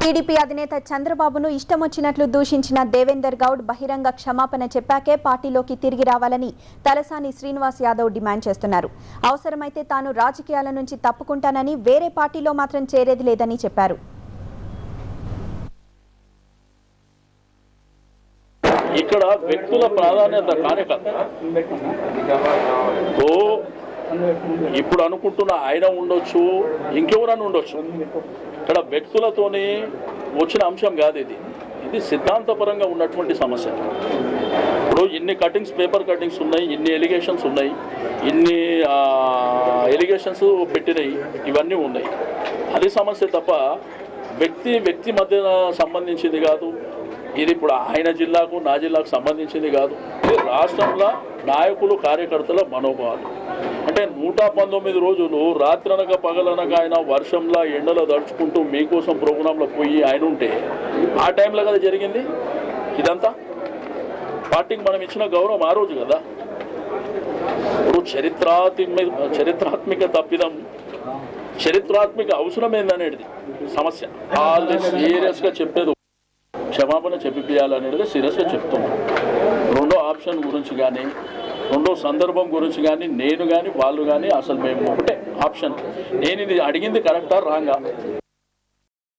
TDP అధినేత చంద్రబాబును ఇష్టమొచ్చినట్లు దూషించిన దేవేందర్ గౌడ్ బహిరంగ క్షమాపణ చెప్పాకే పార్టీలోకి తిరిగి రావాలని తలసాని శ్రీనివాస్ యాదవ్ డిమాండ్ చేస్తున్నారు. అవసరమైతే తాను రాజకీయాల నుంచి తప్పుకుంటానని, వేరే పార్టీలో మాత్రం చేరేది లేదని చెప్పారు. ఇక్కడ వ్యక్తుల ప్రాధాన్యత కార్యకర్త ఇప్పుడు అనుకుంటున్న ఆయన ఉండొచ్చు, ఇంకెవరన్నా ఉండొచ్చు. ఇక్కడ వ్యక్తులతోని వచ్చిన అంశం కాదు ఇది సిద్ధాంతపరంగా ఉన్నటువంటి సమస్య. ఇప్పుడు ఇన్ని కటింగ్స్, పేపర్ కటింగ్స్ ఉన్నాయి, ఇన్ని ఎలిగేషన్స్ ఉన్నాయి, ఇన్ని ఎలిగేషన్స్ పెట్టినాయి, ఇవన్నీ ఉన్నాయి. అది సమస్య తప్ప వ్యక్తి మధ్య సంబంధించింది కాదు. ఇది ఇప్పుడు ఆయన జిల్లాకు, నా జిల్లాకు సంబంధించింది కాదు. రాష్ట్రంలో నాయకులు, కార్యకర్తల మనోభావాలు. అంటే 119 రోజులు రాత్రనక పగలనక ఆయన వర్షంలో ఎండలో దడుచుకుంటూ మీకోసం ప్రోగ్రాంలో పోయి ఆయన ఉంటే ఆ టైంలో కదా జరిగింది ఇదంతా. పార్టీకి మనం ఇచ్చిన గౌరవం ఆ రోజు కదా. ఇప్పుడు చరిత్రాత్మక తప్పిదం, చరిత్రాత్మక అవసరం ఏందనేది సమస్య. వాళ్ళు సీరియస్గా చెప్పేది క్షమాపణ చెప్పియాలనేది సీరియస్గా చెప్తున్నాను. రెండో ఆప్షన్ గురించి కానీ, రెండో సందర్భం గురించి కానీ నేను కానీ వాళ్ళు కానీ అసలు మేము ఒకటే ఆప్షన్. నేను ఇది అడిగింది కరెక్టా రాంగా,